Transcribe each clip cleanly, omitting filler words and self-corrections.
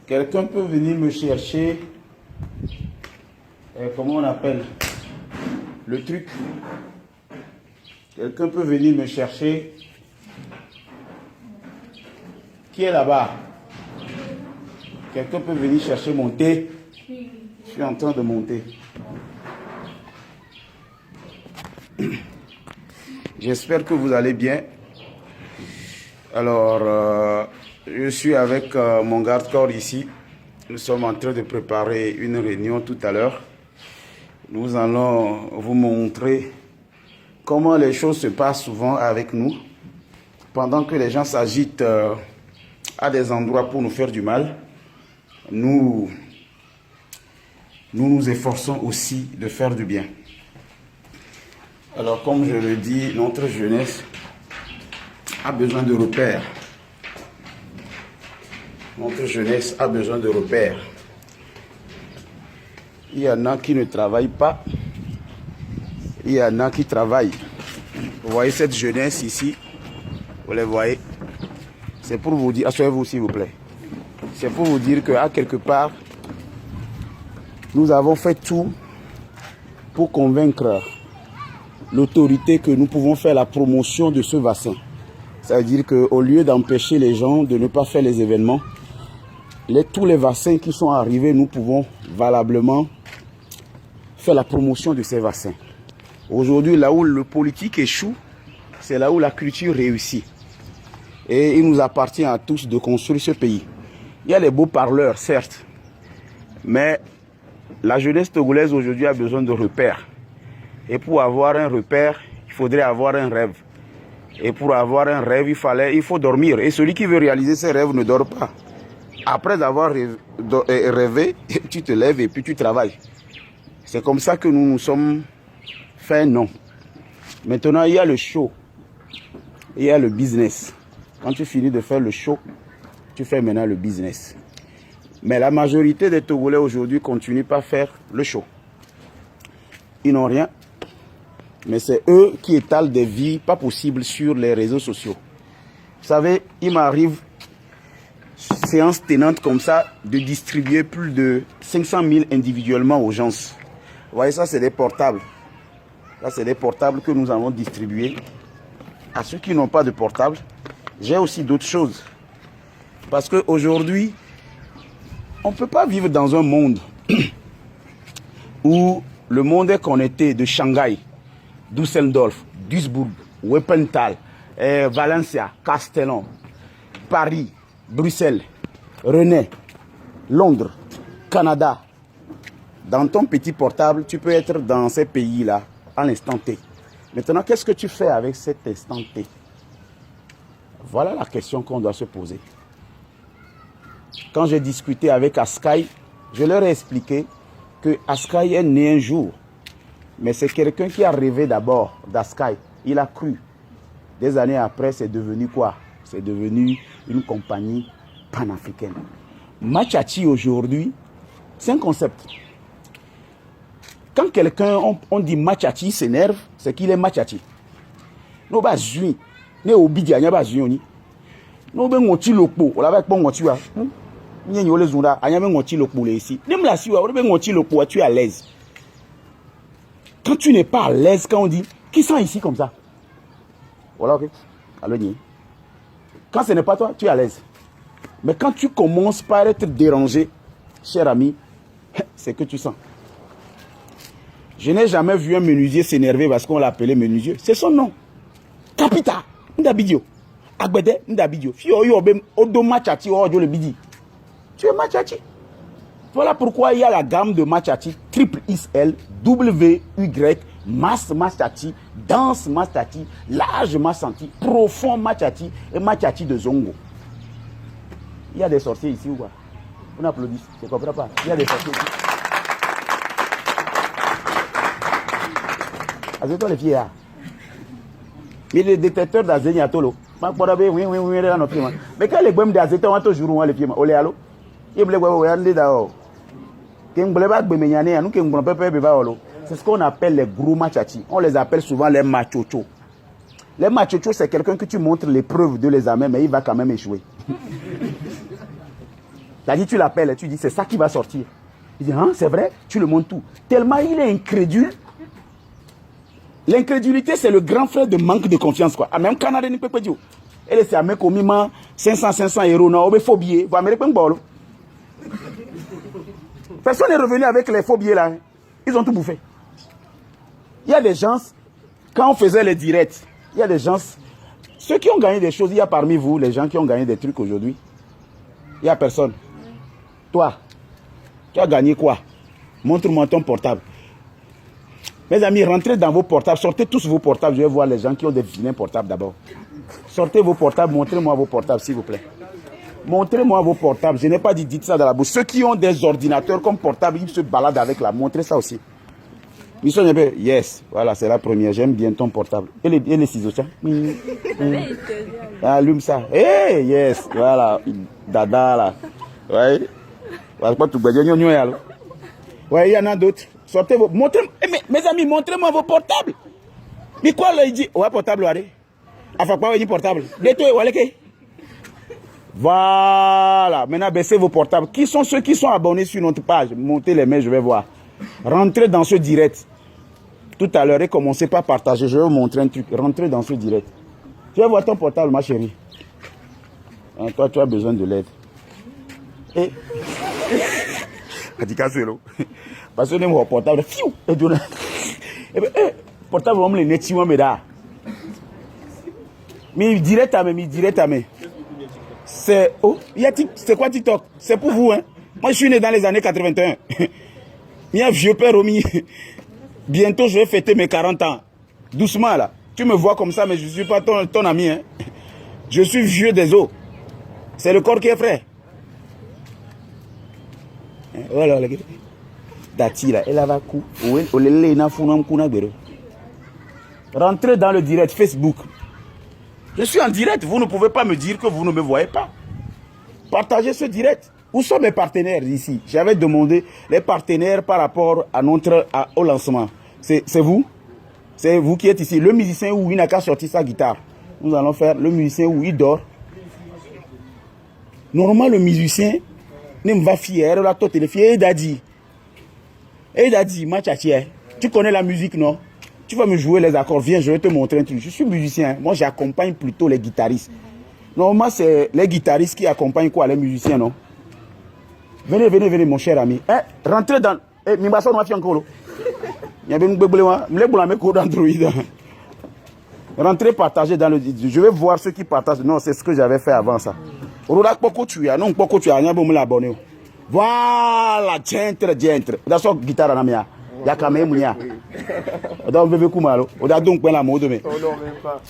Quelqu'un peut venir me chercher, comment on appelle le truc. Quelqu'un peut venir me chercher. Qui est là-bas? Quelqu'un peut venir chercher mon thé? Je suis en train de monter. J'espère que vous allez bien. Alors, je suis avec mon garde-corps ici. Nous sommes en train de préparer une réunion tout à l'heure. Nous allons vous montrer comment les choses se passent souvent avec nous. Pendant que les gens s'agitent à des endroits pour nous faire du mal, nous nous efforçons aussi de faire du bien. Alors, comme je le dis, notre jeunesse a besoin de repères. Notre jeunesse a besoin de repères. Il y en a qui ne travaillent pas. Il y en a qui travaillent. Vous voyez cette jeunesse ici? Vous les voyez? C'est pour vous dire, asseyez-vous s'il vous plaît. C'est pour vous dire qu'à quelque part, nous avons fait tout pour convaincre l'autorité que nous pouvons faire la promotion de ce vaccin. Ça veut dire qu'au lieu d'empêcher les gens de ne pas faire les événements, tous les vaccins qui sont arrivés, nous pouvons valablement faire la promotion de ces vaccins. Aujourd'hui, là où le politique échoue, c'est là où la culture réussit. Et il nous appartient à tous de construire ce pays. Il y a les beaux parleurs, certes, mais la jeunesse togolaise aujourd'hui a besoin de repères. Et pour avoir un repère, il faudrait avoir un rêve. Et pour avoir un rêve, il faut dormir. Et celui qui veut réaliser ses rêves ne dort pas. Après avoir rêvé, tu te lèves et puis tu travailles. C'est comme ça que nous nous sommes fait non. Maintenant, il y a le show. Il y a le business. Quand tu finis de faire le show, tu fais maintenant le business. Mais la majorité des Togolais aujourd'hui continuent pas à faire le show. Ils n'ont rien. Mais c'est eux qui étalent des vies pas possibles sur les réseaux sociaux. Vous savez, il m'arrive, séance tenante comme ça, de distribuer plus de 500 000 individuellement aux gens. Vous voyez, ça c'est des portables. Là c'est des portables que nous allons distribuer à ceux qui n'ont pas de portable. J'ai aussi d'autres choses. Parce qu'aujourd'hui, on ne peut pas vivre dans un monde où le monde est connecté de Shanghai, Düsseldorf, Duisburg, Wuppertal, Valencia, Castellón, Paris, Bruxelles, Rennes, Londres, Canada. Dans ton petit portable, tu peux être dans ces pays-là à l'instant T. Maintenant, qu'est-ce que tu fais avec cet instant T? Voilà la question qu'on doit se poser. Quand j'ai discuté avec Askai, je leur ai expliqué que Askai est né un jour. Mais c'est quelqu'un qui a rêvé d'abord d'Askai. Il a cru. Des années après, c'est devenu quoi? C'est devenu une compagnie panafricaine. Machachi aujourd'hui, c'est un concept. Quand quelqu'un, on dit Machachi, s'énerve, c'est qu'il est Machachi. Nous ba zui, ne obidia nya ba zui nous ben ngoti lokpo, on l'a pas ngoti wa. Nye nyole zunda, anya ben ngoti lokpo le ici. Nem la si wa, on ben ngoti lokpo, tu es à l'aise. Quand tu n'es pas à l'aise, quand on dit, qui sont ici comme ça? Voilà, ok. Alors, quand ce n'est pas toi, tu es à l'aise. Mais quand tu commences par être dérangé, cher ami, c'est que tu sens. Je n'ai jamais vu un menuisier s'énerver parce qu'on l'appelait menuisier. C'est son nom. Capita, Ndabidio. Agbede, Ndabidio. Fio yobem, odo machati, odo le bidi. Tu es machati. Voilà pourquoi il y a la gamme de Machachi, triple XL, WY, masse Machachi, dense Machachi, large Machachi, profond Machachi et Machachi de Zongo. Il y a des sorciers ici ou quoi? On applaudit, je ne comprends pas. Il y a des sorciers ici. Azeto les filles là. Il y a des détecteurs d'Azeniatolo. Mais quand les bombes d'Azeto ont toujours les pieds, olé allo. Il y a des bombes c'est ce qu'on appelle les gros machachi. On les appelle souvent les machocho. Les machocho, c'est quelqu'un que tu montres les preuves de les amener, mais il va quand même échouer. T'as dit, tu l'appelles et tu dis, c'est ça qui va sortir. Il dit, hein, c'est vrai, tu le montres tout. Tellement il est incrédule. L'incrédulité, c'est le grand frère de manque de confiance, quoi. Ah, même Canada, n'y peut pas dire. Et c'est un mec au minimum 500 euros, non, mais faux billets. Vous Américain, bon. Personne n'est revenu avec les faux billets, là. Ils ont tout bouffé. Il y a des gens, quand on faisait les directs, il y a des gens, ceux qui ont gagné des choses, il y a parmi vous, les gens qui ont gagné des trucs aujourd'hui. Il n'y a personne. Toi, tu as gagné quoi? Montre-moi ton portable. Mes amis, rentrez dans vos portables, sortez tous vos portables. Je vais voir les gens qui ont des vilains portables d'abord. Sortez vos portables, montrez-moi vos portables, s'il vous plaît. Montrez-moi vos portables. Je n'ai pas dit, dites ça dans la bouche. Ceux qui ont des ordinateurs comme portables, ils se baladent avec là. Montrez ça aussi. Yes, voilà, c'est la première. J'aime bien ton portable. Et les ciseaux, tiens. Allume ça. Hey, yes, voilà. Dada, là. Ouais. Ouais, il y en a d'autres. Sortez vos... Montrez... Mes amis, montrez-moi vos portables. Mais quoi, là, il dit... Ouais, portable, allez. Enfin, quoi, il dit portable. Voilà. Maintenant, baissez vos portables. Qui sont ceux qui sont abonnés sur notre page? Montez les mains, je vais voir. Rentrez dans ce direct. Tout à l'heure, et commencez pas à partager. Je vais vous montrer un truc. Rentrez dans ce direct. Tu vas voir ton portable, ma chérie. Hein, toi, tu as besoin de l'aide. Et... Parce que mon portable, portable, on me le mais direct à mes. C'est quoi TikTok? C'est pour vous, hein? Moi, je suis né dans les années 81. Il y a un vieux père Romy. Bientôt, je vais fêter mes 40 ans. Doucement, là. Tu me vois comme ça, mais je ne suis pas ton ami, hein? Je suis vieux des os. C'est le corps qui est frais. Voilà, Dati là, elle va coup. Rentrez dans le direct Facebook. Je suis en direct, vous ne pouvez pas me dire que vous ne me voyez pas. Partagez ce direct. Où sont mes partenaires ici? J'avais demandé les partenaires par rapport à au lancement. C'est vous? C'est vous qui êtes ici. Le musicien où il n'a qu'à sortir sa guitare. Nous allons faire le musicien où il dort. Normalement, le musicien ne va fier, la tote, et Daddy. Et Daddy, tu connais la musique, non? Tu vas me jouer les accords. Viens, je vais te montrer un truc. Je suis musicien. Moi, j'accompagne plutôt les guitaristes. Normalement, c'est les guitaristes qui accompagnent quoi? Les musiciens, non? Venez, mon cher ami. Rentrez dans... Rentrez, partagez dans le... Je vais voir ceux qui partagent. Non, c'est ce que j'avais fait avant ça. Voilà, gentle. That's what guitare na mia.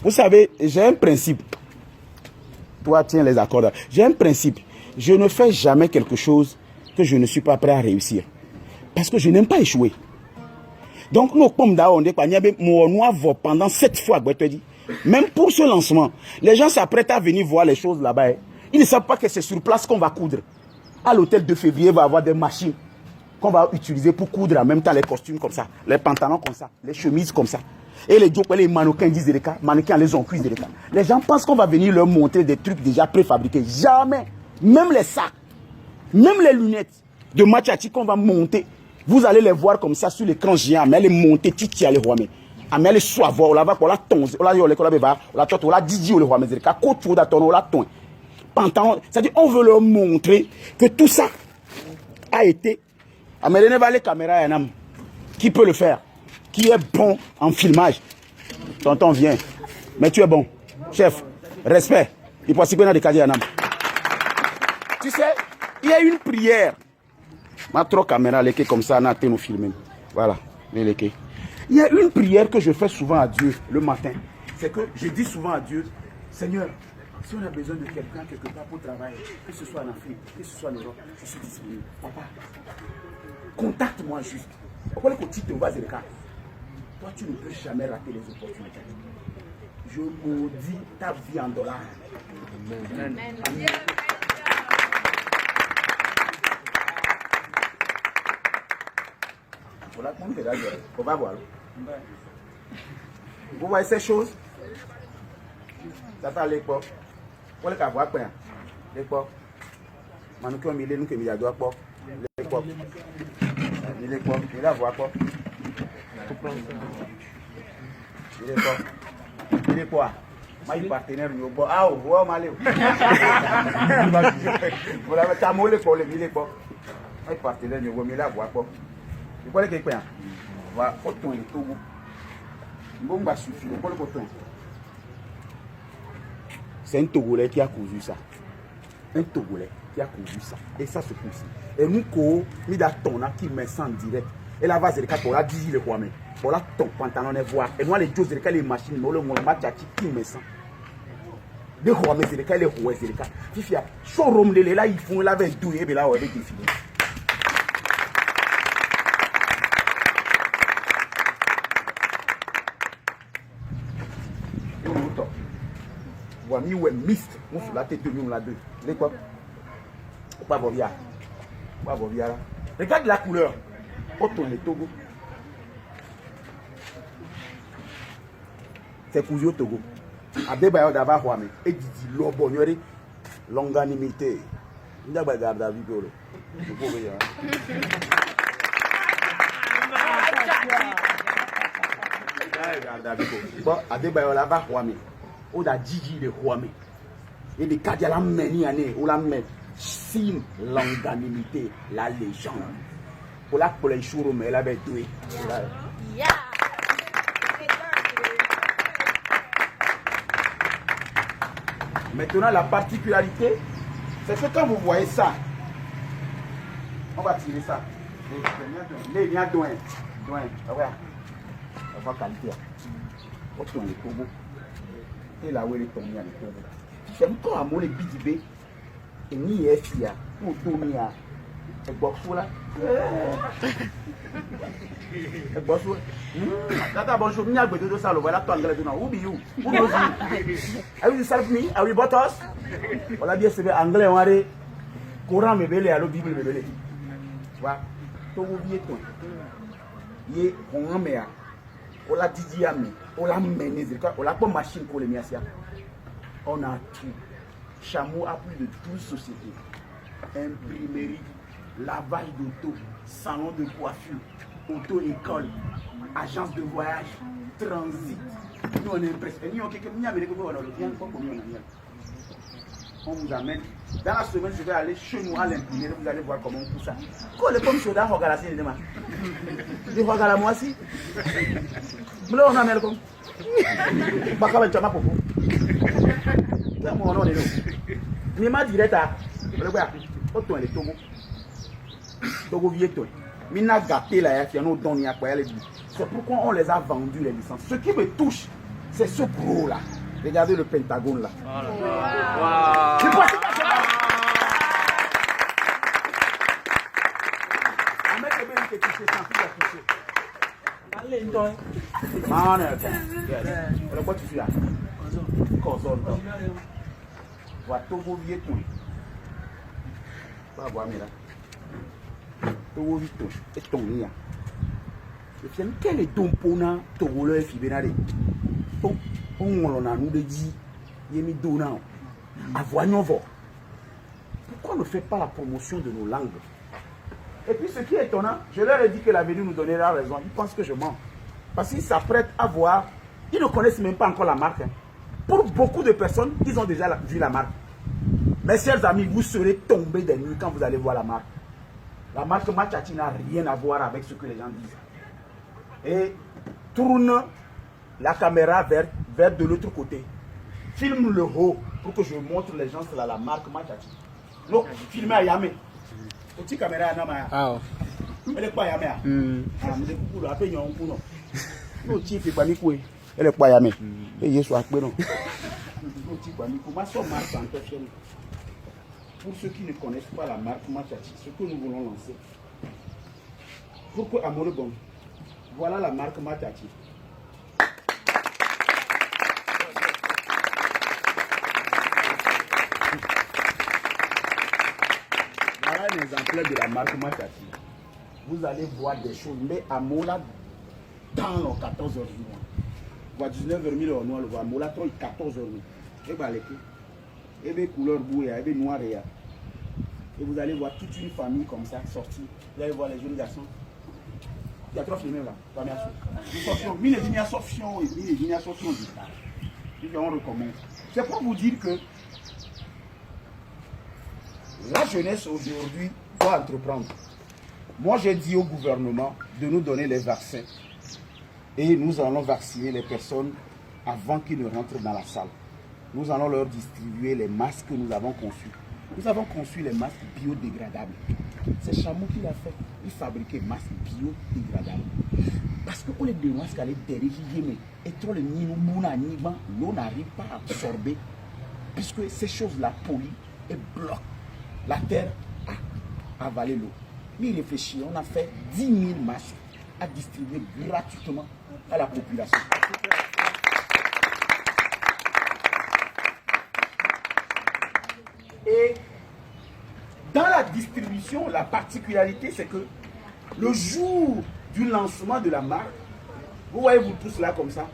Vous savez, j'ai un principe. Toi, tiens les accords. J'ai un principe. Je ne fais jamais quelque chose que je ne suis pas prêt à réussir. Parce que je n'aime pas échouer. Donc, nous, comme pendant 7 fois, même pour ce lancement, les gens s'apprêtent à venir voir les choses là-bas. Ils ne savent pas que c'est sur place qu'on va coudre. À l'hôtel de février, il va y avoir des machines qu'on va utiliser pour coudre en même temps les costumes comme ça, les pantalons comme ça, les chemises comme ça. Et les jokes, les mannequins disent des cas, mannequins les ont cuits des cas. Les gens pensent qu'on va venir leur montrer des trucs déjà préfabriqués. Jamais. Même les sacs, même les lunettes de Machati qu'on va monter, vous allez les voir comme ça sur l'écran géant, mais les monter, titi à les rois. Mais les soivres, on la va pour la tonze, on la yole, on la tchote, on la didi, on les rois, mais les cas, côte, on la tonne, on la tonne. C'est-à-dire on veut leur montrer que tout ça a été. Mais les caméras, qui peut le faire? Qui est bon en filmage? Tonton vient. Mais tu es bon. Chef, respect. Il faut s'y des cadets. Tu sais, il y a une prière. Ma trop caméra, les comme ça, on nous filmer. Voilà, les il y a une prière que je fais souvent à Dieu le matin. C'est que je dis souvent à Dieu, Seigneur, si on a besoin de quelqu'un quelque part pour travailler, que ce soit en Afrique, que ce soit en Europe, je suis disponible. Papa, contacte-moi juste. Pourquoi le titre va le cas? Toi, tu ne peux jamais rater les opportunités. Je maudis ta vie en dollars. Amen. Amen. On va voir. Vous voyez ces choses? Ça t'a l'époque. Pour les cavoir, l'époque. Manoukion Milé, nous que Milé doit pas. Il est quoi? Il a voix quoi? Il est quoi? Il est quoi? Moi, il est partenaire. Ah, vous voyez, Malé. Voilà, tu as molé pour le Milé quoi? Moi, il est partenaire. Il a voix quoi? Tu connais quelqu'un? Voilà, autant il est tout. Bon, bah, suffit. Il connaît autant. C'est un Togolais qui a cousu ça. Un Togolais qui a cousu ça. Et ça se pousse. Et nous, nous avons qui met ça en direct. Et là, va dire pour la 10 le roi, mais pour la ton pantalon est voir. Et moi, les choses, les machines, le match qui met ça. Les rois, mais c'est les rois, c'est les cas. Si il showroom de là, ils font la veille douille, et là, on va définir. Voici où est mist, on fait la tête de nous là-dedans. Les quoi? Pas Bovia. Pas Bovia là. Regarde la couleur. Autant les Togo. C'est cousu au Togo. Abebayo d'abord Wame. Et dit l'oboniori longanimité. Il n'y a pas de garde à vie pour le. Vous pouvez dire. Bon, Abebayo là-bas Wame. On a dit le roi. Et les cas de la année, on la met signe longanimité, la légende. Pour la pour les jours, mais elle avait doué. Maintenant, la particularité, c'est que quand vous voyez ça, on va tirer ça. Les liens douin. On va qualifier. On tourne les Togo. Et là où elle est tombée à l'école. J'aime quand à mon bidibé et ni FIA pour tourner à Eboxou là. Eboxou. Tata bonjour, ni à Bedo de Salo, voilà toi anglais non. Who be you? Who knows you? Are you serve me? Are we bottles? Voilà bien c'est anglais on a Coran me belé à la Bible me belé. Tu vois? Tout vous viez toi. Yé on met on l'a dit à me, on l'a mené, on l'a pas machine pour les miasia. On a tout. Chameau a plus de 12 sociétés. Imprimerie, lavage d'auto, salon de coiffure, auto-école, agence de voyage, transit. Nous on est impressionnés. On vous amène. Dans la semaine, je vais aller chez nous à l'imprimer. Vous allez voir comment on pousse ça. Quand le comme soda, regarde la scène de ma. Je regarde la moi aussi. Mais là, on amène comme. Baka ben chama popo. Là, moi, on est là. Mais ma direct à. Regarde. Autant les Togo. Togo vieto. Mina gâté là, il y a nos dons, il y a quoi, c'est pourquoi on les a vendus les licences. Ce qui me touche, c'est ce gros là. Regardez le Pentagone là. Wow. C'est quoi ça? On met les bébés qui touchent sans plus à toucher. Allez, une donne. Ah, non, ok. Quoi tu fais là? Console. Voilà, Togo vieto. Pas voir, mais là. Togo vieto. Et ton nia. Quel est ton pona Togolais Fibénaré? On a nous dit, Yemi Dona, Avoignovo. Pourquoi on ne fait pas la promotion de nos langues? Et puis ce qui est étonnant, je leur ai dit que l'avenir nous donnera raison. Ils pensent que je mens. Parce qu'ils s'apprêtent à voir, ils ne connaissent même pas encore la marque. Pour beaucoup de personnes, ils ont déjà vu la marque. Mes chers amis, vous serez tombés des nuits quand vous allez voir la marque. La marque Machachi n'a rien à voir avec ce que les gens disent. Et tourne la caméra vers de l'autre côté. Filme le haut pour que je montre les gens la marque Machachi. Non, filmez à Yamé. Petit caméra à Namaya. Ah. Elle est pas Yamé. Ah, mais beaucoup là, après yon kuno. Non, tu fais pas ni quoi. Elle est pas Yamé. Et je suis à quoi non. Petit pas ni quoi. Ma soeur marque en quelque chose. Pour ceux qui ne connaissent pas la marque Machachi, ce que nous voulons lancer. Pourquoi Amoureux bon? Voilà la marque Machachi. Voilà un exemplaire de la marque Machachi. Vous allez voir des choses, mais à Mola, dans les 14 heures du mois. Voilà 19h au noir, le Mola, 14 heures. Et bien, les couleurs bouées, et bien noires. Et vous allez voir toute une famille comme ça sortir. Vous allez voir les jeunes garçons. Il y a 3 films là. Nous sortions. Mais les lignes sortions et les lignes sortions. Et on recommence. C'est pour vous dire que la jeunesse aujourd'hui doit entreprendre. Moi, j'ai dit au gouvernement de nous donner les vaccins. Et nous allons vacciner les personnes avant qu'ils ne rentrent dans la salle. Nous allons leur distribuer les masques que nous avons conçus. Nous avons conçu les masques biodégradables. C'est Chameau qui l'a fait. Il fabriquait des masques biodégradables. Parce que les deux masques allaient derrière et trop le l'eau n'arrive pas à absorber. Puisque ces choses-là polluent et bloquent la terre à avaler l'eau. Mais il réfléchit, on a fait 10 000 masques à distribuer gratuitement à la population. Et dans la distribution, la particularité, c'est que le jour du lancement de la marque, vous voyez vous tous là comme ça,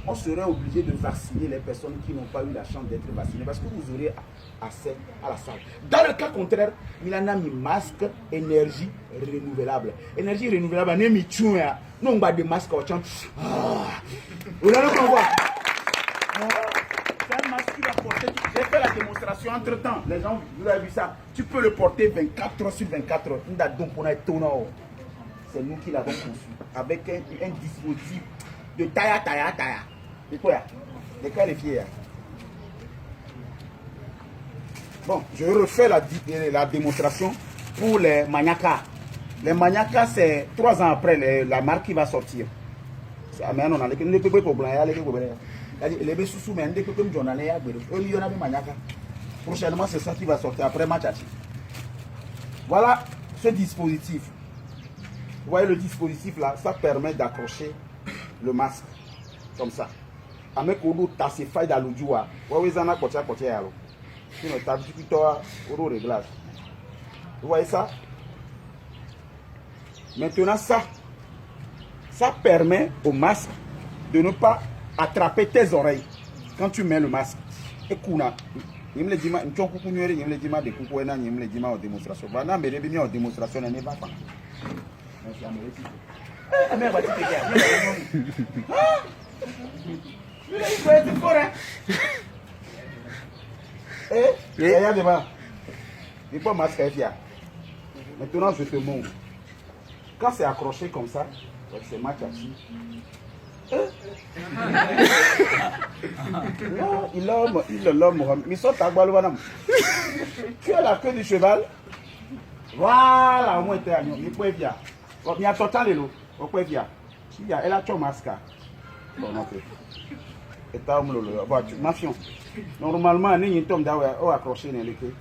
on serait obligé de vacciner les personnes qui n'ont pas eu la chance d'être vaccinées parce que vous aurez accès à la salle. Dans le cas contraire, il en a mis masque énergie renouvelable. Énergie renouvelable, on a mis tchouya, nous on a des masques au champ. Vous allez voir. C'est un masque qui va porter. J'ai fait la démonstration entre temps. Les gens, vous avez vu ça. Tu peux le porter 24 heures sur 24 heures. C'est nous qui l'avons conçu avec un dispositif de taille. C'est quoi? Les qualifiés. Bon, je refais la démonstration pour les maniakas. Les maniakas, c'est 3 ans après la marque qui va sortir. Prochainement, c'est ça qui va sortir après Machachi. Voilà ce dispositif. Vous voyez le dispositif là, ça permet d'accrocher le masque comme ça. Avec Odo Tassifai d'Aloudjoua, Wawezana Kotia Kotia Yalo. Sinon, Tabjipitoa, Odo réglage. Vous voyez ça? Maintenant, ça permet au masque de ne pas attraper tes oreilles quand tu mets le masque. Et Kuna, il me dit, il me dit, des coucou, il me dit, en démonstration. Voilà, mais il en démonstration, il n'est pas. Mais va te il faut être fort, hein? Il y a des mains. Il faut masquer. Maintenant, je te montre. Quand c'est accroché comme ça, c'est Machachi. Il l'homme. Mais saute à Gualouanam. Tu as la queue du cheval. Voilà, au moins, tu es à Nyon. Il peut bien. Il y a total l'élo. Il peut bien. Il y a la chomasca. Bon, ok. Et t'as un normalement, on est tombe d'avoir accroché dans le queue.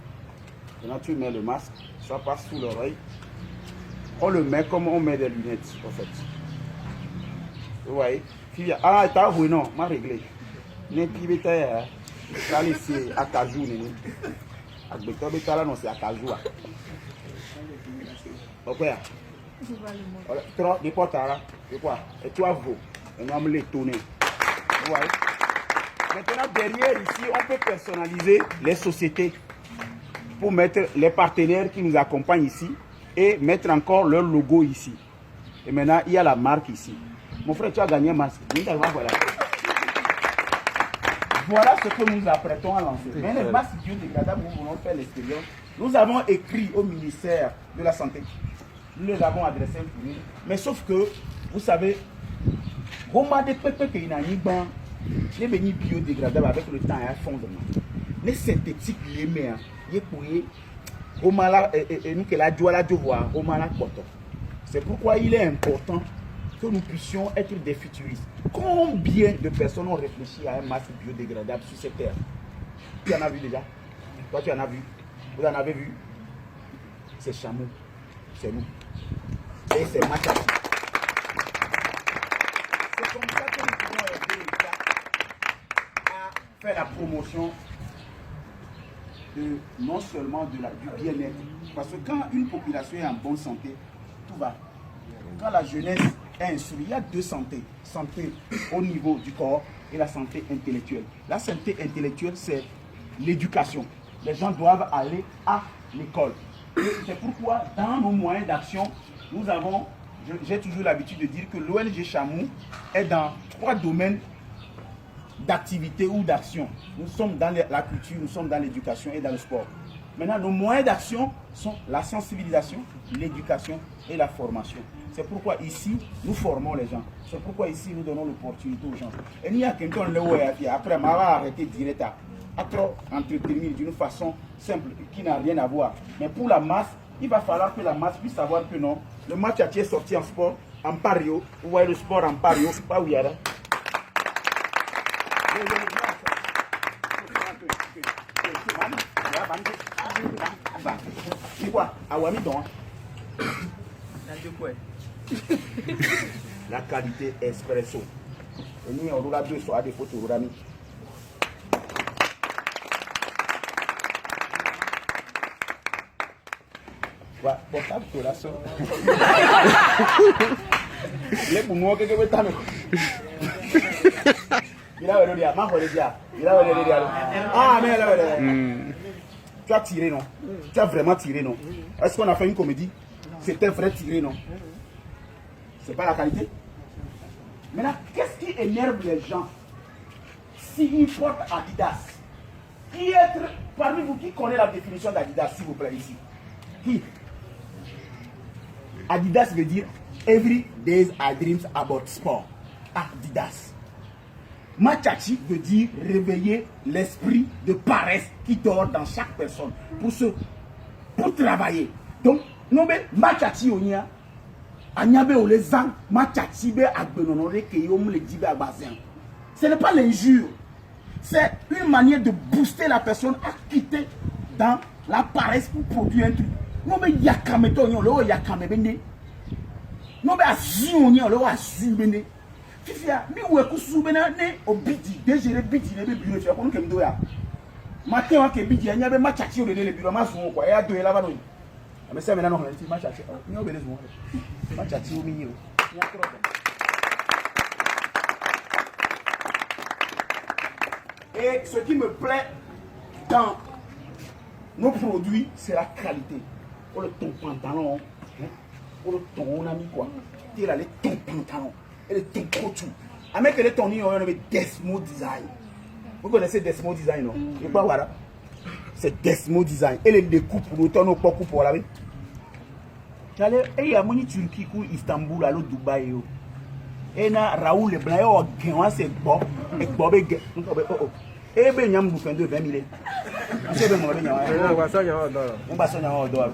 Maintenant, tu mets le masque. Ça passe sous l'oreille. On le met comme on met des lunettes, en fait. Vous voyez? Ah, t'as vu, non, m'a réglé. N'est plus bêté, ça laissé à Kajou, à Béta Béta là, non, c'est à Kajou. Ok? Trop, des potes là, c'est quoi? Et toi, vous, on va me les tourner. Vous voyez? Maintenant, derrière ici, on peut personnaliser les sociétés pour mettre les partenaires qui nous accompagnent ici et mettre encore leur logo ici. Et maintenant, il y a la marque ici. Mon frère, tu as gagné un masque. Voilà ce que nous apprêtons à lancer. Mais les masques biodégradables, nous voulons faire l'expérience. Nous avons écrit au ministère de la Santé. Nous les avons adressés pour nous. Mais sauf que, vous savez, les bénis biodégradables avec le temps à fondement. Les synthétiques, les mers, les courriers, c'est pourquoi il est important que nous puissions être des futuristes. Combien de personnes ont réfléchi à un masque biodégradable sur cette terre? Tu en as vu déjà? Toi, tu en as vu? Vous en avez vu? C'est Chameau. C'est nous. Et c'est Machachi. C'est comme ça que nous pouvons aider l'État à faire la promotion non seulement du bien-être. Parce que quand une population est en bonne santé, tout va. Quand la jeunesse est instruite, il y a 2 santé. Santé au niveau du corps et la santé intellectuelle. La santé intellectuelle, c'est l'éducation. Les gens doivent aller à l'école. C'est pourquoi, dans nos moyens d'action, nous avons, j'ai toujours l'habitude de dire que l'ONG Chamou est dans 3 domaines d'activité ou d'action. Nous sommes dans la culture, nous sommes dans l'éducation et dans le sport. Maintenant, nos moyens d'action sont la sensibilisation, l'éducation et la formation. C'est pourquoi ici, nous formons les gens. C'est pourquoi ici, nous donnons l'opportunité aux gens. Et il y a quelqu'un qui après m'a arrêté direct à trop entretenir d'une façon simple qui n'a rien à voir. Mais pour la masse, il va falloir que la masse puisse savoir que non, le match a été sorti en sport, en pario. Vous voyez le sport en pario, c'est pas où il y a là. C'est quoi? Awamidon. La qualité espresso. Et nous, on a 2 soirs des photos. Voilà, portable pour la soeur. Les boumons que vous avez. Il a le diable, il a le diable. Ah, mais là, tu as tiré, non? Tu as vraiment tiré, non? Est-ce qu'on a fait une comédie? C'était vrai tiré, non? C'est pas la qualité. Maintenant, qu'est-ce qui énerve les gens s'ils portent Adidas? Qui est parmi vous qui connaît la définition d'Adidas, s'il vous plaît, ici? Qui? Adidas veut dire Every days I dreams about sport. Adidas. Machachi veut dire réveiller l'esprit de paresse qui dort dans chaque personne pour travailler. Donc, non mais Machachi onia anyabe ole zang Machachi be agbenonore ke yom le dibe agbazen. Ce n'est pas l'injure. C'est une manière de booster la personne à quitter dans la paresse pour produire un truc. Non mais yakameto on le yakame bende. Non mais azu on le azu bende. Fifia, mi ou ekusu bena ne obidi, dégéré bidi ne be bureau fi akonu kemdo ya. Matin wa ke bidi anya be Machachi o le bureau ma so kwa ya do la ba no. Mais ça maintenant on dit Machachi. Ni o be le zo. Machachi o mi yi o. Ni akoro. Et ce qui me plaît dans nos produits, c'est la qualité. Pour le ton pantalon, pour le ton on a mis quoi? Il a les ton pantalon. Et le ton couture. Avec les tons, on a Desmo Design. Vous connaissez Desmo Design, non? Et pas voilà. C'est Desmo Design. Et les découpes pour le ton, on peut couper pour la vie. Et il y a mon Turquie, Istanbul, à Dubaï. Et na Raoul le blanc, c'est bon. Et Bob et et bien, il y a un bouffon de 20 000. C'est bien, on va s'en avoir.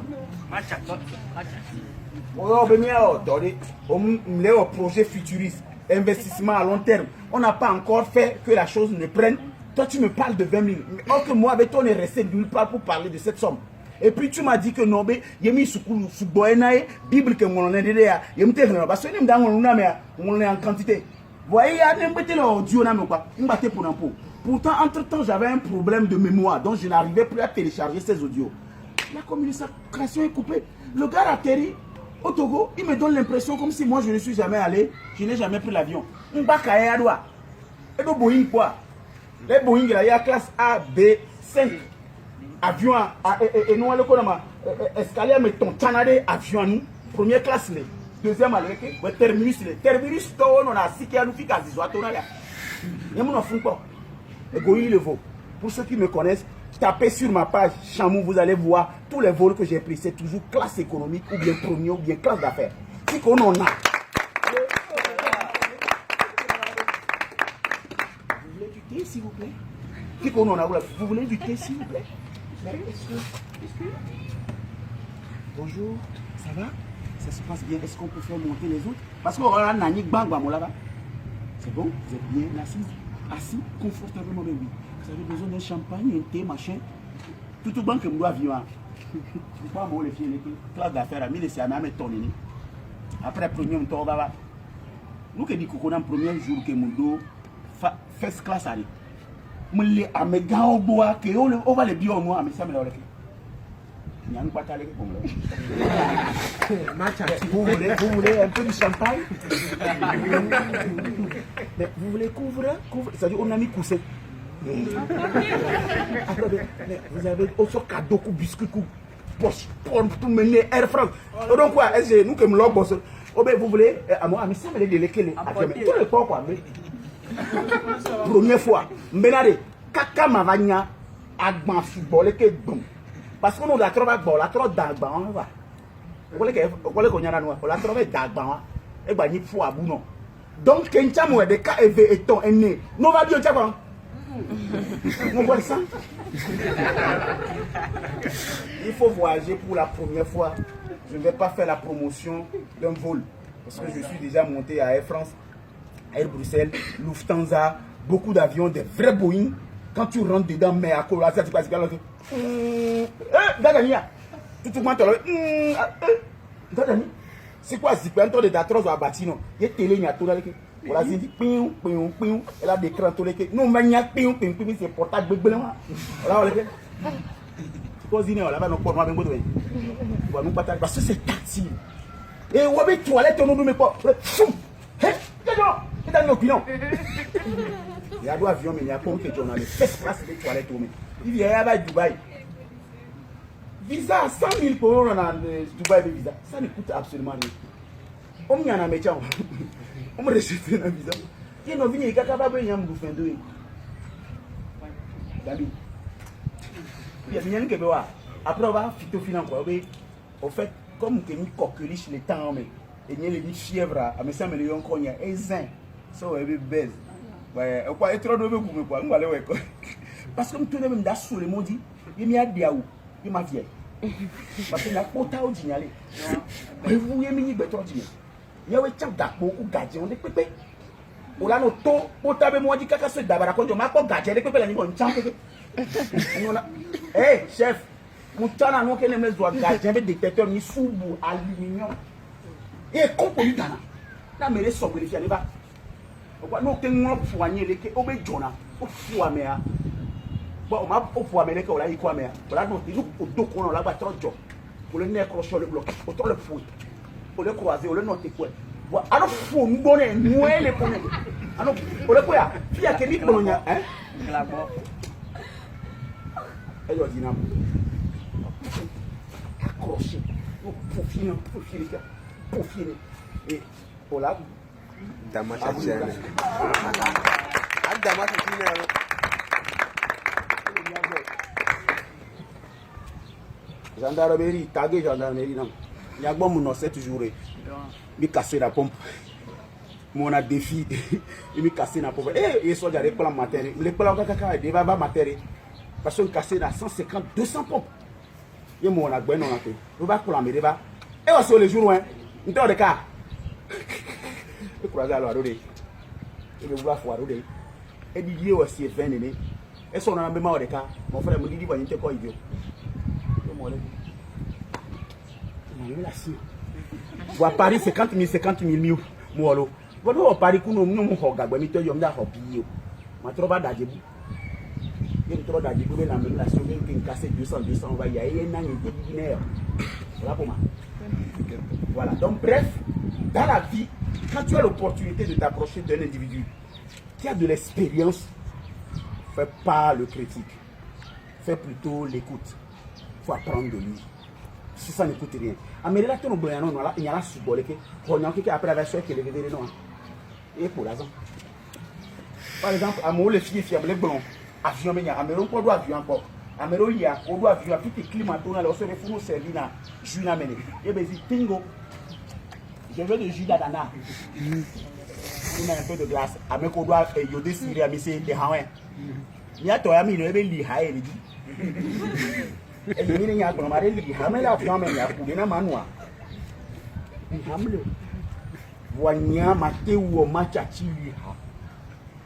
On est au projet futuriste, investissement à long terme. On n'a pas encore fait que la chose ne prenne. Toi, tu me parles de 20 000. Or que moi, avec toi, on est resté nulle part pour parler de cette somme. Et puis tu m'as dit que non, mais il y a mis sous Boénaï, Bible que mon est derrière. Il y a mis parce que on est en quantité. Vous voyez, il y a un petit audio, pourtant, entre-temps, j'avais un problème de mémoire, donc je n'arrivais plus à télécharger ces audios. La communication est coupée. Le gars atterrit au Togo, il me donne l'impression comme si moi je ne suis jamais allé, je n'ai jamais pris l'avion. On va cailler à droite. Et le Boeing quoi? Les Boeing, il y a classe A, B, 5. Avion, et nous, escalier, mais ton tanade, avion, nous, première classe, deuxième, terminus, on a 6 qui a nous fait quasi, il y a mon fond quoi. Le vaut. Pour ceux qui me connaissent, tapez sur ma page Chamou, vous allez voir tous les vols que j'ai pris. C'est toujours classe économique, ou bien premier, ou bien classe d'affaires. Si qu'on en a. Vous voulez du thé, s'il vous plaît? Si qu'on en a, vous voulez du thé, s'il vous plaît? Bonjour, ça va? Ça se passe bien? Est-ce qu'on peut faire monter les autres? Parce qu'on a un Nani Bang là-bas. C'est bon? Vous êtes bien assis confortablement avec lui. Vous avez besoin d'un champagne, un thé, machin. Tout le monde que doit vivre. Je ne sais pas moi les filles, les classes d'affaires, mais c'est à même tonné. Après premier tour, nous qui dit qu'on a un premier jour que mon dos first class allé. Mais les amégas au bois que on va les bien au noir, mais ça me l'a fait. Il y a un pas calé comme vous voulez un peu de champagne? Mais vous voulez couvrir? C'est-à-dire on a mis coussin. Attendez, vous avez aussi cadeau, biscuit, poche pour mener Air France. Donc quoi, est-ce que nous que me l'avons bossé? Oh ben vous voulez, à moi, mais ça me dit les tout le temps quoi. Première fois, Mbénade, Kaka Mavagna, Agban football, que bon. Parce qu'on a la trop d'agban, la trop d'agban, on va. Vous voulez qu'on y a la noix, on la trouve d'agban, et ben il faut à bout non. Donc, quand tu as des cas étant né, nous va dire, tiens, on voit ça. Il faut voyager pour la première fois. Je ne vais pas faire la promotion d'un vol. Parce que je suis déjà monté à Air France, Air Bruxelles, Lufthansa, beaucoup d'avions, des vrais Boeing. Quand tu rentres dedans, mais à quoi ça, tu passes là. Dagania, tout le monde Dagania. C'est quoi ce que tu as trop à bâtiment? Il y a télé, il y a tout là. Voilà, c'est dit, piou, piou, piou. Elle a des crans tous les quais. Non, mais il y a piou, piou, piou, c'est portable. Voilà, on le fait. Cosine, là-bas, nous pour moi, ben, nous pas parce que c'est tactile. Et on va toilette, on nous met pas. Hé, c'est dans nos opinions. Il y a deux avions, mais il y a pas que tu en as les fesses places des toilettes. Il y a à Dubaï. Visa, 100 000 pour on a Dubaï de visa. Ça ne coûte absolument rien. On y en a mis, on me rejette un visa. Il y a un venu, il y a un venu, il y a un venu. Il y a bien que après on va phytofilant quoi. Au fait, comme que nous coqueliche les temps mais et n'y a les fièvre à me semble les encore y a ezin. So we baise. Ouais, quoi être trop de vous quoi. On va aller ouais quoi. Parce que nous tenons même d'assaut le monde dit, il y a des ou, il m'a vieille. Parce que la pota au dîner. Mais vous y avez mis béton dîner. Il y a un champ d'appo ou gardien de pépé. On a nos taux, pota be moi dit caca se d'abord quand on m'a pas gardien de pépé la niveau un champ pépé. Hey chef, pourtant nous que les mecs doivent gardien avec détecteur ni sous aluminium. Et compagnie dana. La mêlée sont vérifiée allez va. Pourquoi nous que nous poigner les que obé jona, au foie mais bon, on m'a au foie mais les que on a y quoi mais voilà nous nous au dos qu'on a là trop job. Pour le nez accrocher le bloc, autant le fouet. Pour le croiser, on le note quoi. Voilà, alors faut nous donner nous les connaître. Alors pour le quoi, il y a quelqu'un Bologna hein. Elle a dit non. Accroché. Pour finir. Et voilà. Damas à Gênes. Damas à Gênes. Gendarmerie, tagué gendarmerie. Non. Il y a bon mon 7 jours. Il cassé la pompe. Mon a défi. Il m'a cassé la pompe. Et soit j'allais pour la matière. Les plans caca, il va matière. Parce qu'on cassé dans 150, 200 pompes. Et moi, on a bien, on a fait. On va pour la mairie. Et on se les jours, hein. On est dans le cas. Et croiser à l'oreille. Et le voir foire. Et dit, aussi, 20 années. Et son a même au cas. Mon frère me dit, il était quoi, idiot. Et moi, on a eu la Paris, 50 000 Moi, voilà, Paris, nous nous regardons, mais tu as un hobby. Ma trouve à Dadjebou. Il y a trop d'adjectifs dans la même nation, même qui casse 200, on va y aller, il y a un voilà pour moi. Voilà, donc bref, dans la vie, quand tu as l'opportunité de t'approcher d'un individu qui a de l'expérience, fais pas le critique, fais plutôt l'écoute. Il faut apprendre de lui. Si ça n'écoute rien. Amélie, il y a la subole qui après la version qui est levée les noms. Et pour l'argent. Par exemple, à moi, les filles fiables, les blancs. Avion mais améro ko do avion encore améro lia ko do avion afiti climat to na le so le funu servi na jus na mene e bezi tingo je veux de jus d'ananas on a un peu de glace avec ko do yoder siri ami se de hawen ni ato ya mi no e be li ha e li e mi ni nya ko ma re li ha me la avion me ya ku na manua hamle voigna maté ou machachi li ha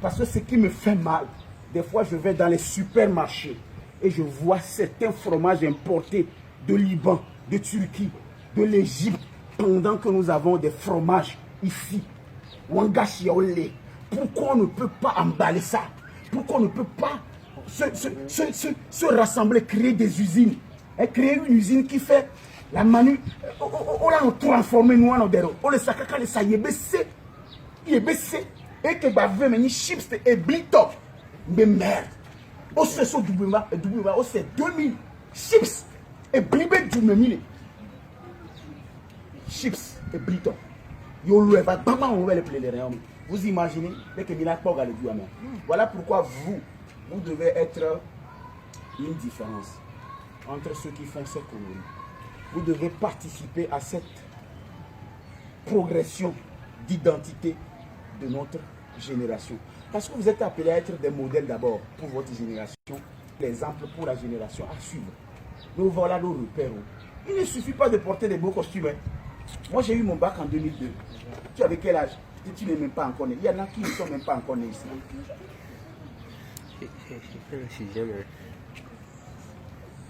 parce que ce qui me fait mal. Des fois, je vais dans les supermarchés et je vois certains fromages importés de Liban, de Turquie, de l'Égypte, pendant que nous avons des fromages ici. Wangashiaolé. Pourquoi on ne peut pas emballer ça? Pourquoi on ne peut pas se rassembler, créer des usines? Et créer une usine qui fait la manu. On l'a transformé nous en odeur. On le sakaka le ça y est baissé. Il est baissé. Et que bah venir chips et blitop. Mais merde, au c'est 2000 chips Et blibe du memine. Chips et bliton. Yolo va bama on va les plaider. Vous imaginez dès que Mila Pog le diamant. Voilà pourquoi vous devez être une différence entre ceux qui font ces conneries. Vous devez participer à cette progression d'identité de notre génération. Parce que vous êtes appelés à être des modèles d'abord pour votre génération, l'exemple pour la génération à suivre. Nous voilà nos repères. Il ne suffit pas de porter des beaux costumes. Moi j'ai eu mon bac en 2002. Tu avais quel âge? Tu n'es même pas encore né. Il y en a qui ne sont même pas encore nés ici.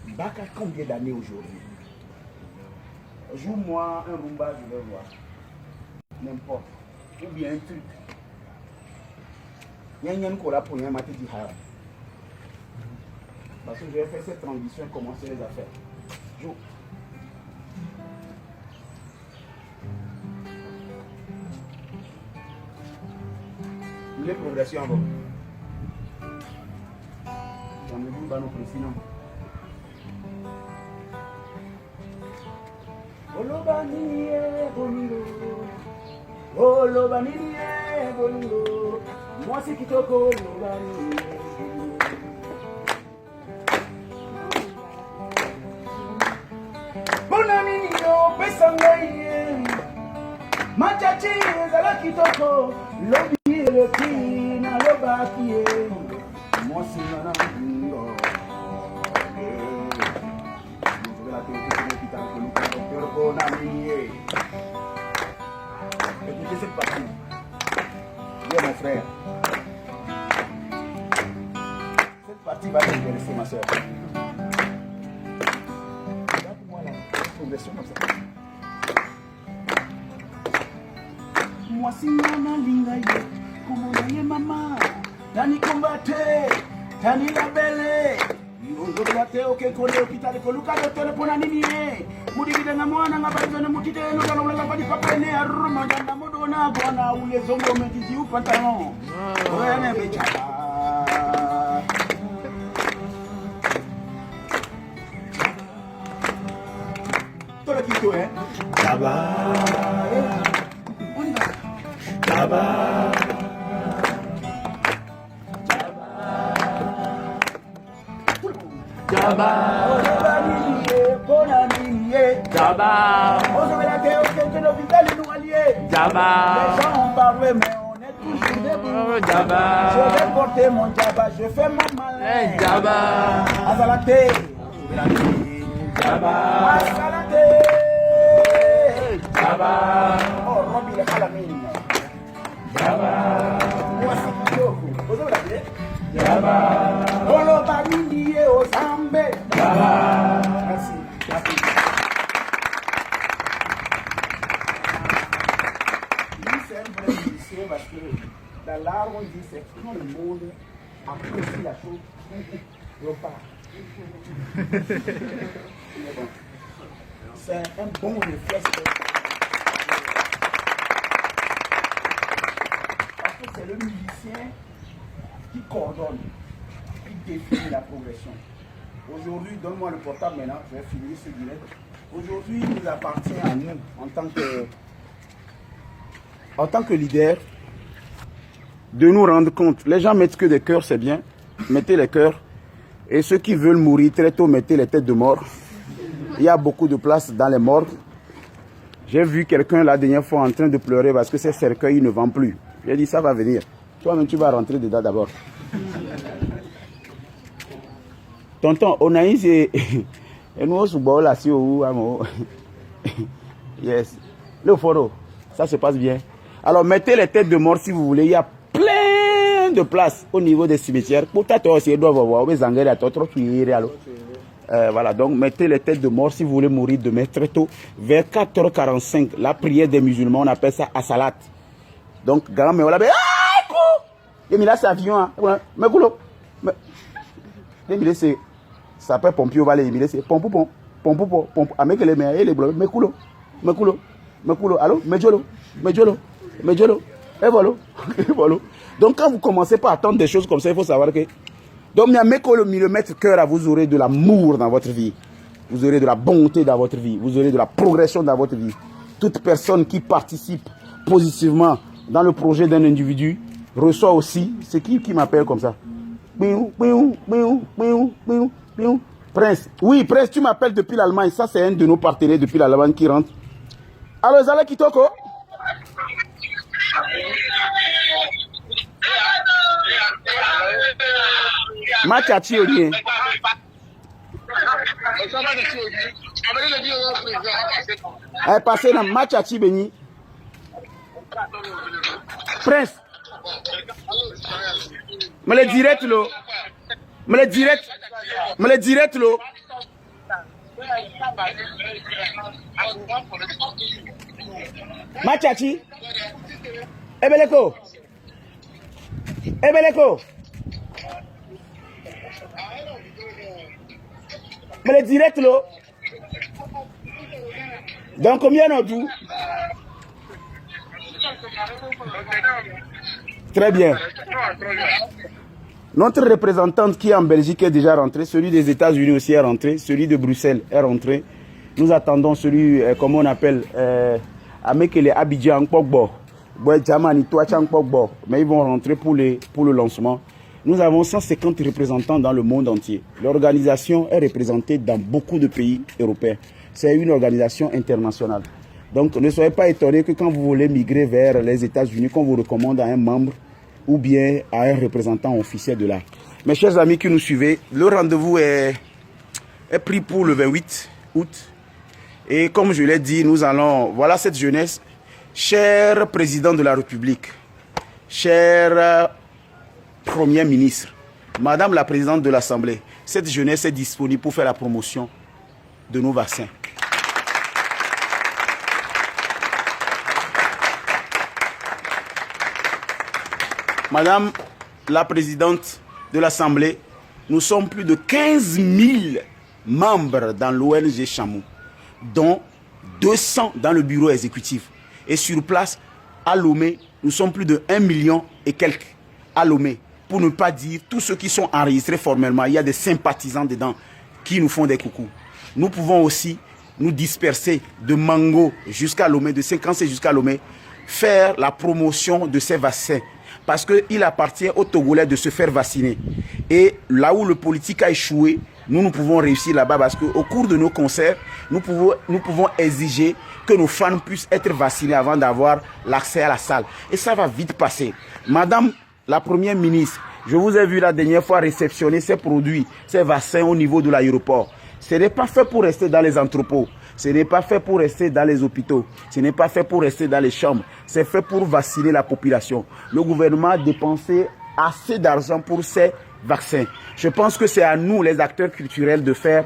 Bac à combien d'années aujourd'hui? Joue-moi un rumba, je vais voir. N'importe. Ou bien un truc. Il y a un cola pour un matin du haram. Parce que je vais faire cette transition, commencer les affaires. Joue. Les progressions en bas. J'en ai vu dans nos présidents. Olobaniye bolungo, olobaniye bolungo, moi c'est kitoko olobaniye. Bonani yo pesangaye, machachi zala kitoko, lobi le kina lobakiye, moi c'est nanango. Écoutez cette partie. Bien mon frère. Cette partie va t'intéresser ma soeur. Regarde-moi la progression comme ça. Moi si nana lingaye, comme on est maman, tani combatté, tani la belle. Yozobate okekole hôpital koluka docteur pona nini mudikide na mwana ngabazo na mutide no kala la badi papene aruma na modona bona ule zongo metiji u pantalon oyane bechaba tola kito Jaba Jaba Jaba, Jaba, Jaba, les gens ont parlé mais on est toujours debout. Jaba, je vais porter mon Jaba, je fais mon malin. Jaba, Azalate, Jaba, Azalate, Jaba, oh Robi le Kalamine, Jaba, moi c'est Kiyoko, vous avez Jaba, Olo Banindi et Ozambe. Jaba. Merci. Merci. Lui, c'est un vrai musicien parce que dans l'art, on dit c'est quand le monde apprécie la chose, repart. C'est un bon réflexe. Parce que c'est le musicien qui coordonne, qui définit la progression. Aujourd'hui, donne-moi le portable maintenant, je vais finir ce direct. Aujourd'hui, il nous appartient à nous, en tant que leader, de nous rendre compte. Les gens mettent que des cœurs, c'est bien. Mettez les cœurs. Et ceux qui veulent mourir très tôt, mettez les têtes de mort. Il y a beaucoup de place dans les morgues. J'ai vu quelqu'un la dernière fois en train de pleurer parce que ses cercueils ne vendent plus. J'ai dit, ça va venir. Toi-même, tu vas rentrer dedans d'abord. Tonton, on a ici. Et nous, on là, si yes. Le foro, ça se passe bien. Alors, mettez les têtes de mort si vous voulez. Il y a plein de places au niveau des cimetières. Pour toi aussi, voir. Voilà, donc mettez les têtes de mort si vous voulez mourir demain très tôt. Vers 4h45, la prière des musulmans, on appelle ça Assalat. Donc, grand, mais on l'a dit, et mais là, c'est avion. Mais coulo. Mais c'est. Ça peut pompier au valet, mais c'est pompe. Avec les mains et les blocs. Mais coulo. Allô? Mais jolo. Et voilà. Donc, quand vous commencez pas à attendre des choses comme ça, il faut savoir que. Donc, il y a le millimètre cœur à vous aurez de l'amour dans votre vie. vous aurez de la bonté dans votre vie, vous aurez de la progression dans votre vie. Toute personne qui participe positivement dans le projet d'un individu reçoit aussi, c'est qui m'appelle comme ça? Prince, oui Prince, tu m'appelles depuis l'Allemagne, ça c'est un de nos partenaires depuis l'Allemagne qui rentre. Alors Zala Kitoko? Machachi Odien. Elle est passée dans Machachi Beni. Prince. Me le direct lo. Me le direct. Me le direct lo. Machachi. Ebeleko. Ebeleko. Mais le direct là. Donc combien on joue? Très bien. Notre représentante qui est en Belgique est déjà rentrée. Celui des États-Unis aussi est rentré. Celui de Bruxelles est rentré. Nous attendons celui, comment on appelle, Amekele Abidjan Pogbo. Mais ils vont rentrer pour le lancement. Nous avons 150 représentants dans le monde entier. L'organisation est représentée dans beaucoup de pays européens. C'est une organisation internationale. Donc ne soyez pas étonnés que quand vous voulez migrer vers les États-Unis, qu'on vous recommande à un membre ou bien à un représentant officiel de là. Mes chers amis qui nous suivez, le rendez-vous est pris pour le 28 août. Et comme je l'ai dit, nous allons, voilà cette jeunesse. Cher président de la République, cher Premier ministre, Madame la présidente de l'Assemblée, cette jeunesse est disponible pour faire la promotion de nos vaccins. Madame la présidente de l'Assemblée, nous sommes plus de 15 000 membres dans l'ONG Chamou, dont 200 dans le bureau exécutif. Et sur place, à Lomé, nous sommes plus de 1 million et quelques à Lomé. Pour ne pas dire tous ceux qui sont enregistrés formellement, il y a des sympathisants dedans qui nous font des coucous. Nous pouvons aussi nous disperser de Mango jusqu'à Lomé, de Séquencé jusqu'à Lomé, faire la promotion de ces vaccins. Parce qu'il appartient aux Togolais de se faire vacciner. Et là où le politique a échoué, nous pouvons réussir là-bas parce qu'au cours de nos concerts, nous pouvons exiger que nos fans puissent être vaccinés avant d'avoir l'accès à la salle. Et ça va vite passer. Madame la Première ministre, je vous ai vu la dernière fois réceptionner ces produits, ces vaccins au niveau de l'aéroport. Ce n'est pas fait pour rester dans les entrepôts. Ce n'est pas fait pour rester dans les hôpitaux. Ce n'est pas fait pour rester dans les chambres. C'est fait pour vacciner la population. Le gouvernement a dépensé assez d'argent pour ces vaccins. Je pense que c'est à nous, les acteurs culturels, de faire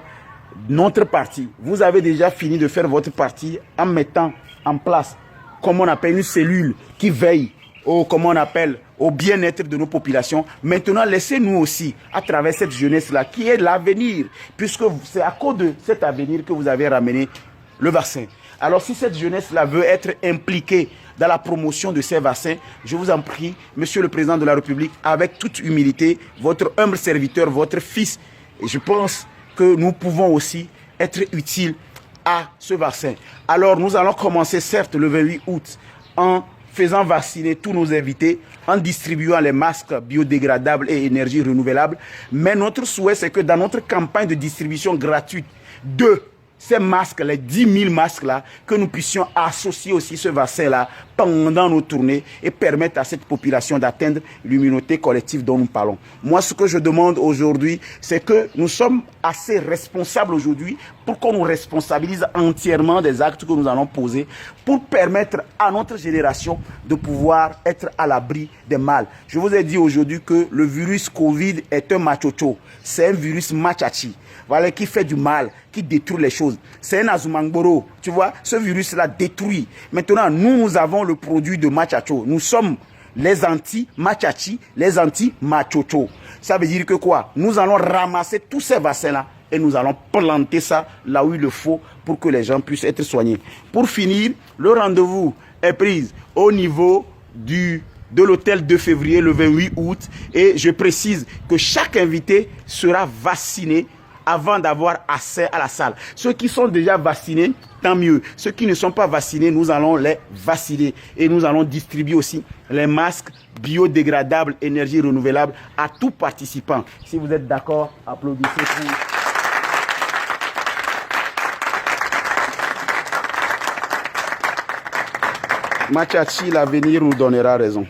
notre partie. Vous avez déjà fini de faire votre partie en mettant en place, comme on appelle, une cellule qui veille au bien-être de nos populations. Maintenant, laissez-nous aussi, à travers cette jeunesse-là, qui est l'avenir, puisque c'est à cause de cet avenir que vous avez ramené le vaccin. Alors, si cette jeunesse-là veut être impliquée dans la promotion de ces vaccins, je vous en prie, Monsieur le Président de la République, avec toute humilité, votre humble serviteur, votre fils, et je pense que nous pouvons aussi être utiles à ce vaccin. Alors, nous allons commencer, certes, le 28 août, en faisant vacciner tous nos invités, en distribuant les masques biodégradables et énergie renouvelable. Mais notre souhait, c'est que dans notre campagne de distribution gratuite de ces masques, les 10 000 masques-là, que nous puissions associer aussi ce vaccin-là pendant nos tournées et permettre à cette population d'atteindre l'immunité collective dont nous parlons. Moi, ce que je demande aujourd'hui, c'est que nous sommes assez responsables aujourd'hui pour qu'on nous responsabilise entièrement des actes que nous allons poser pour permettre à notre génération de pouvoir être à l'abri des mal. Je vous ai dit aujourd'hui que le virus Covid est un machocho. C'est un virus machachi. Voilà, qui fait du mal, qui détruit les choses. C'est un azumangboro. Tu vois, ce virus-là détruit. Maintenant, nous avons le produit de machacho. Nous sommes les anti-machachi, les anti-machocho. Ça veut dire que quoi? Nous allons ramasser tous ces vaccins-là et nous allons planter ça là où il le faut pour que les gens puissent être soignés. Pour finir, le rendez-vous est pris au niveau de l'hôtel 2 février, le 28 août. Et je précise que chaque invité sera vacciné avant d'avoir accès à la salle. Ceux qui sont déjà vaccinés, tant mieux. Ceux qui ne sont pas vaccinés, nous allons les vacciner. Et nous allons distribuer aussi les masques biodégradables, énergie renouvelable à tout participant. Si vous êtes d'accord, applaudissez pour... Machachi, l'avenir nous donnera raison.